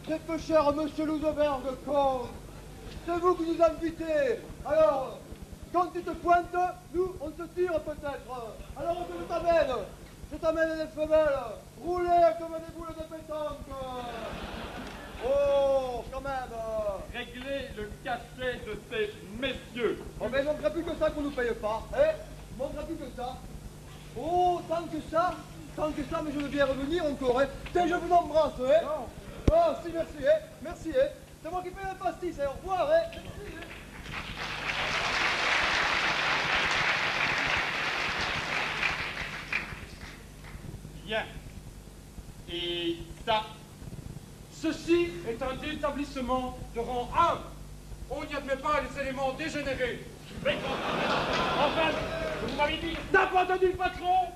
C'est peu cher, monsieur Louzeberg, comte. C'est vous qui nous invitez. Alors, quand tu te pointes, nous, on te tire peut-être. Alors, je t'amène les femelles, roulées comme des boules de pétanque. Oh, quand même. Réglez le cachet de ces messieurs. Oh, mais il manquera plus que ça qu'on nous paye pas, hein? Il manquera plus que ça. Oh, tant que ça, mais je veux bien revenir encore, hein? Tiens, je vous embrasse, hein? Non. Oh, si, merci, hein? Merci, hein? C'est moi qui paye le pastis, hein? Au revoir, hein? Merci, hein? Bien. Et ça? Ceci est un établissement de rang 1. On n'y admet pas les éléments dégénérés. Enfin, vous m'avez dit... T'as pas entendu le patron?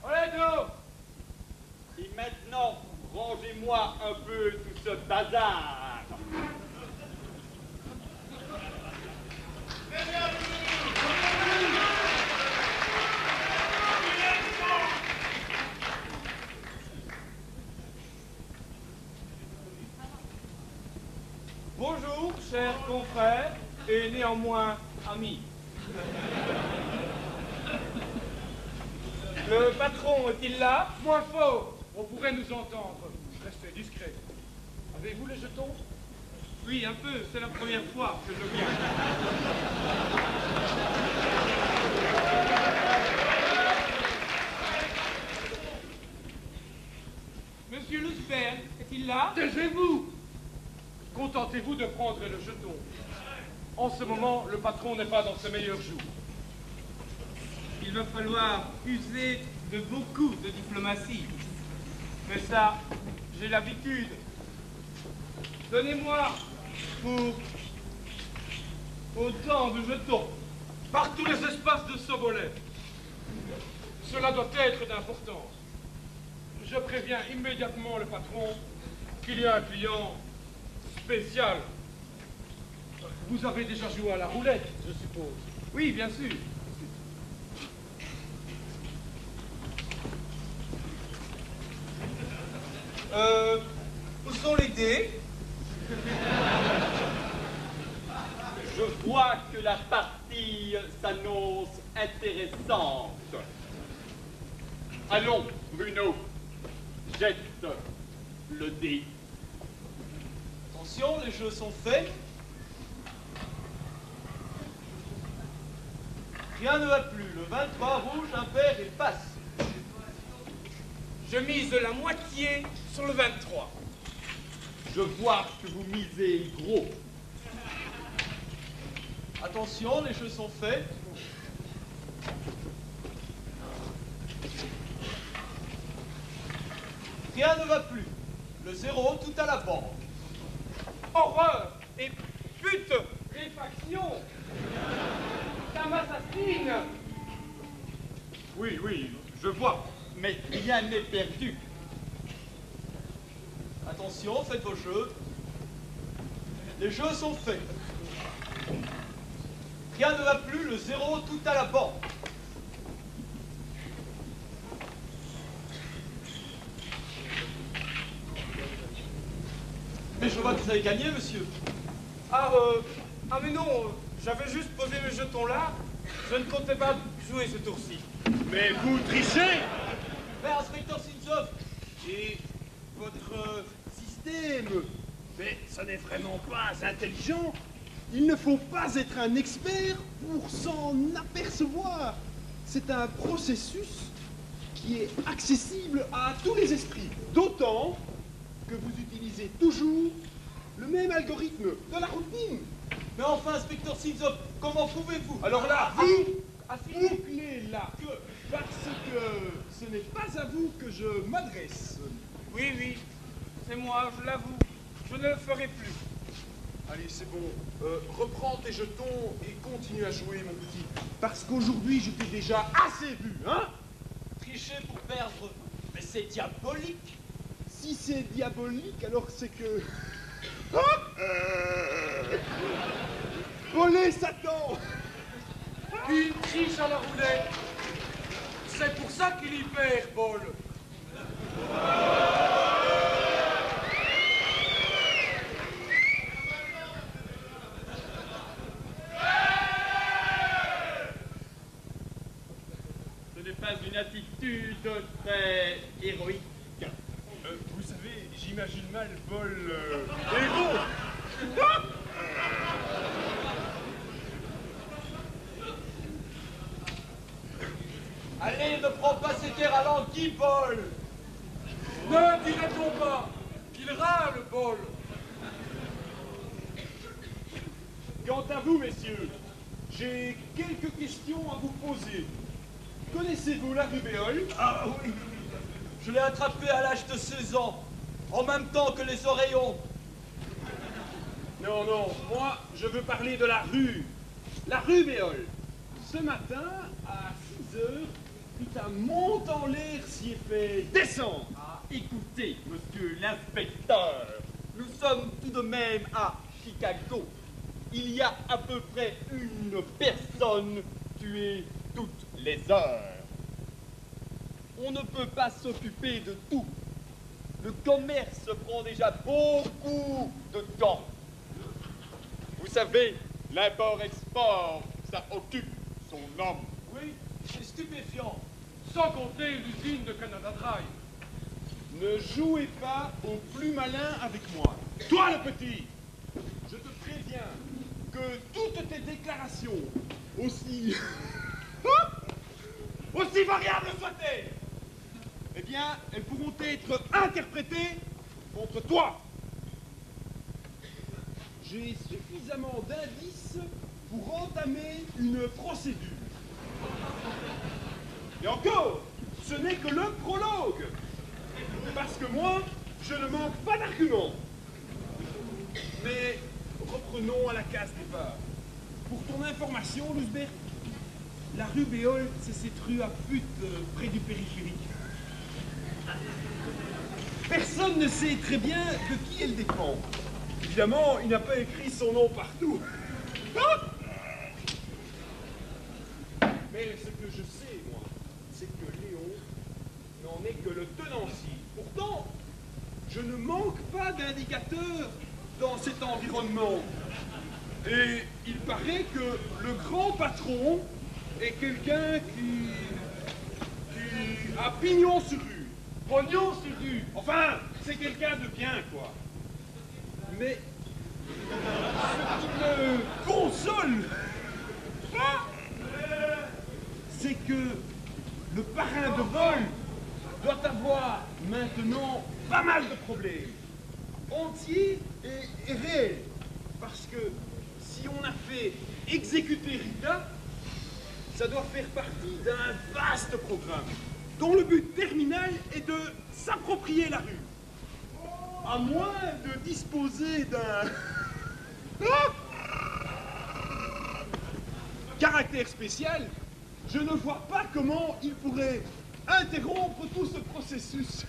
Allez, dehors. Et maintenant, rangez-moi un peu tout ce bazar. Bonjour, chers confrères, et néanmoins amis. Le patron est-il là? Moins fort, on pourrait nous entendre. Restez discret. Avez-vous les jetons? Oui, un peu, c'est la première fois que je viens. Monsieur Louzeberg, est-il là? Taisez-vous! Contentez-vous de prendre le jeton. En ce moment, le patron n'est pas dans ses meilleurs jours. Il va falloir user de beaucoup de diplomatie. Mais ça, j'ai l'habitude. Donnez-moi pour autant de jetons par tous les espaces de ce volet. Cela doit être d'importance. Je préviens immédiatement le patron qu'il y a un client spécial. Vous avez déjà joué à la roulette, je suppose. Oui, bien sûr. Où sont les dés? Je vois que la partie s'annonce intéressante. Allons, Bruno, jette le dé. Attention, les jeux sont faits. Rien ne va plus. Le 23 rouge, impair et passe. Je mise la moitié sur le 23. Je vois que vous misez gros. Attention, les jeux sont faits. Rien ne va plus. Le 0, tout à la banque. Horreur et putréfaction. Ça m'assassine. Oui, oui, je vois. Mais rien n'est perdu. Attention, faites vos jeux. Les jeux sont faits. Rien ne va plus, le 0, tout à la banque. Mais je vois que vous avez gagné, monsieur. Ah mais non, j'avais juste posé mes jetons là. Je ne comptais pas jouer ce tour-ci. Mais vous trichez! Mais inspecteur Sinzov, Et votre système, mais ça n'est vraiment pas intelligent. Il ne faut pas être un expert pour s'en apercevoir. C'est un processus qui est accessible à tous les esprits. D'autant que vous utilisez toujours le même algorithme de la routine. mais enfin, inspecteur Sinzov, comment pouvez-vous? Alors là, vous clé là, parce que ce n'est pas à vous que je m'adresse. Oui, oui, c'est moi, je l'avoue. Je ne le ferai plus. Allez, c'est bon. Reprends tes jetons et continue à jouer, mon petit. Parce qu'aujourd'hui, je t'ai déjà assez vu, hein? Tricher pour perdre, mais c'est diabolique. Si c'est diabolique, alors c'est que... Olé, Satan! Une triche à la roulette. C'est pour ça qu'il y perd, Paul. attitude très héroïque. Vous savez, j'imagine mal Paul héros. Allez, ne prends pas ces terres à l'anguille, Paul. Ne dirait-on pas qu'il râle, Paul? Quant à vous, messieurs, j'ai quelques questions à vous poser. Connaissez-vous la rubéole? Ah oui. Je l'ai attrapé à l'âge de 16 ans, en même temps que les oreillons. Non, non, moi, je veux parler de la rue. La rubéole. Ce matin, à 6 heures, tout un monte en l'air s'y est fait descendre. Ah, écoutez, monsieur l'inspecteur, nous sommes tout de même à Chicago. Il y a à peu près une personne tuée toutes les heures. On ne peut pas s'occuper de tout. Le commerce prend déjà beaucoup de temps. Vous savez, l'import-export, ça occupe son homme. Oui, c'est stupéfiant. Sans compter l'usine de Canada Dry. Ne jouez pas au plus malin avec moi. Toi, le petit, je te préviens que toutes tes déclarations, aussi variables soient-elles, eh bien, elles pourront être interprétées contre toi. J'ai suffisamment d'indices pour entamer une procédure. Et encore, ce n'est que le prologue. Parce que moi, je ne manque pas d'arguments. Mais reprenons à la case départ. Pour ton information, Lusbert, la rue Béole, c'est cette rue à pute près du périphérique. Personne ne sait très bien de qui elle dépend. Évidemment, il n'a pas écrit son nom partout. Mais ce que je sais, moi, c'est que Léon n'en est que le tenancier. Pourtant, je ne manque pas d'indicateurs dans cet environnement. Et il paraît que le grand patron est quelqu'un qui a pignon sur rue. Pognon sur rue. Enfin, c'est quelqu'un de bien, quoi. Mais ce qui me console, c'est que le parrain de vol doit avoir maintenant pas mal de problèmes. Entiers et réels. Parce que si on a fait exécuter Rita, ça doit faire partie d'un vaste programme dont le but terminal est de s'approprier la rue. À moins de disposer d'un caractère spécial, je ne vois pas comment il pourrait interrompre tout ce processus.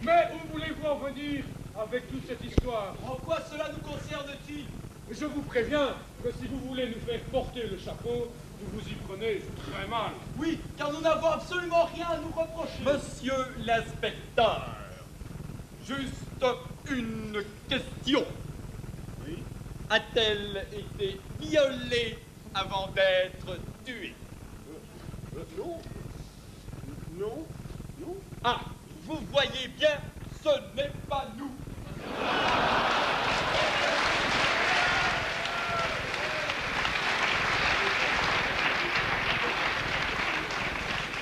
Mais où voulez-vous en venir avec toute cette histoire? En quoi cela nous concerne-t-il? Je vous préviens que si vous voulez nous faire porter le chapeau, vous vous y prenez très mal. Oui, car nous n'avons absolument rien à nous reprocher. Monsieur l'inspecteur, juste une question. Oui. A-t-elle été violée avant d'être tuée? Non. Non. Non. Ah, vous voyez bien, ce n'est pas nous.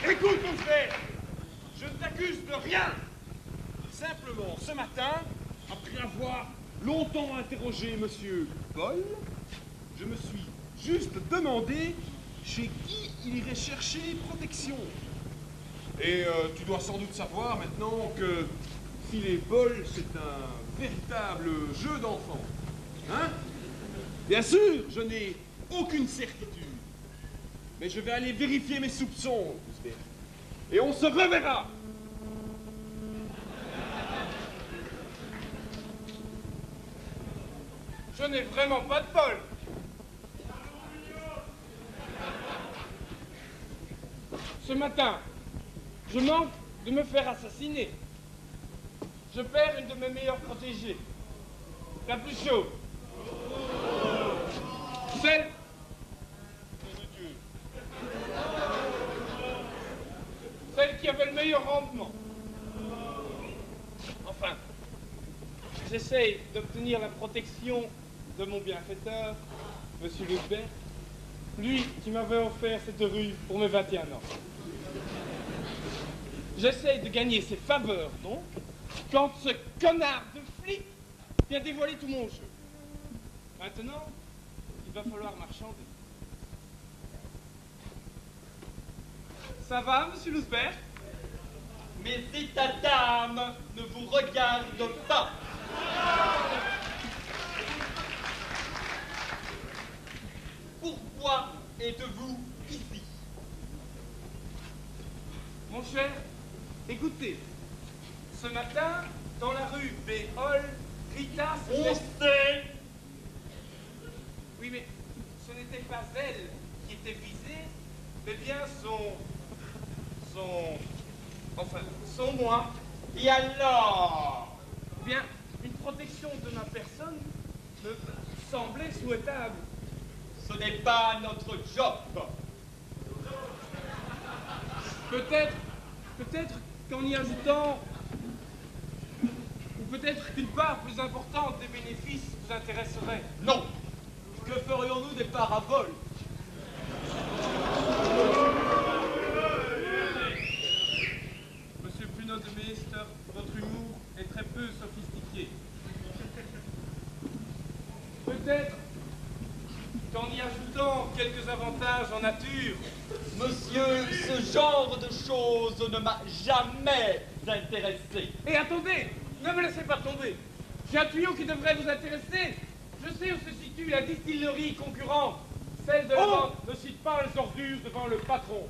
Écoute, mon frère, je ne t'accuse de rien. Simplement, ce matin, après avoir longtemps interrogé monsieur Paul, je me suis juste demandé chez qui il irait chercher protection. Et tu dois sans doute savoir maintenant que filer Paul, c'est un véritable jeu d'enfant. Hein? Bien sûr, je n'ai aucune certitude. Mais je vais aller vérifier mes soupçons, Lusbert. Et on se reverra. Je n'ai vraiment pas de bol. Ce matin, je manque de me faire assassiner. Je perds une de mes meilleures protégées. La plus chaude. Celle meilleur rendement. Enfin, j'essaye d'obtenir la protection de mon bienfaiteur, Monsieur Lusberg, lui qui m'avait offert cette rue pour mes 21 ans. J'essaye de gagner ses faveurs, donc, quand ce connard de flic vient dévoiler tout mon jeu. Maintenant, il va falloir marchander. Ça va, Monsieur Lusberg? Mes états d'âme ne vous regardent pas. Pourquoi êtes-vous ici? Mon cher, écoutez, ce matin, dans la rue Béhol, Rita se On fait... sait. Oui, mais ce n'était pas elle qui était visée, mais bien son moi. Et alors? Bien, une protection de ma personne me semblait souhaitable. Ce n'est pas notre job. Peut-être qu'en y ajoutant, ou peut-être qu'une part plus importante des bénéfices vous intéresserait. Non. Que ferions-nous des paraboles? Monsieur Bruno de Meester, votre humour est très peu sophistiqué. Peut-être qu'en y ajoutant quelques avantages en nature. Monsieur, ce genre de choses ne m'a jamais intéressé. Et attendez, ne me laissez pas tomber. J'ai un tuyau qui devrait vous intéresser. Je sais où se situe la distillerie concurrente. Celle de la vente. Ne cite pas les ordures devant le patron.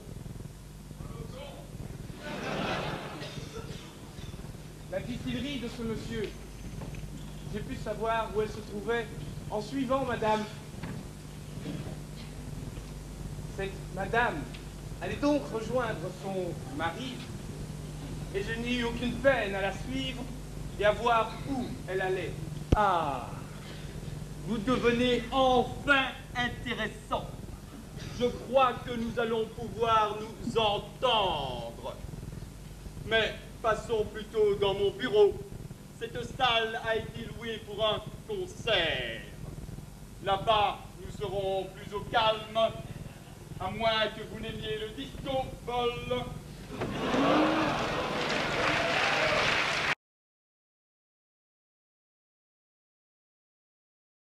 La distillerie de ce monsieur. J'ai pu savoir où elle se trouvait en suivant madame. Cette madame allait donc rejoindre son mari, et je n'ai eu aucune peine à la suivre et à voir où elle allait. Ah, vous devenez enfin intéressant. Je crois que nous allons pouvoir nous entendre. Mais passons plutôt dans mon bureau. Cette salle a été louée pour un concert. Là-bas, nous serons plus au calme, à moins que vous n'aimiez le disco ball.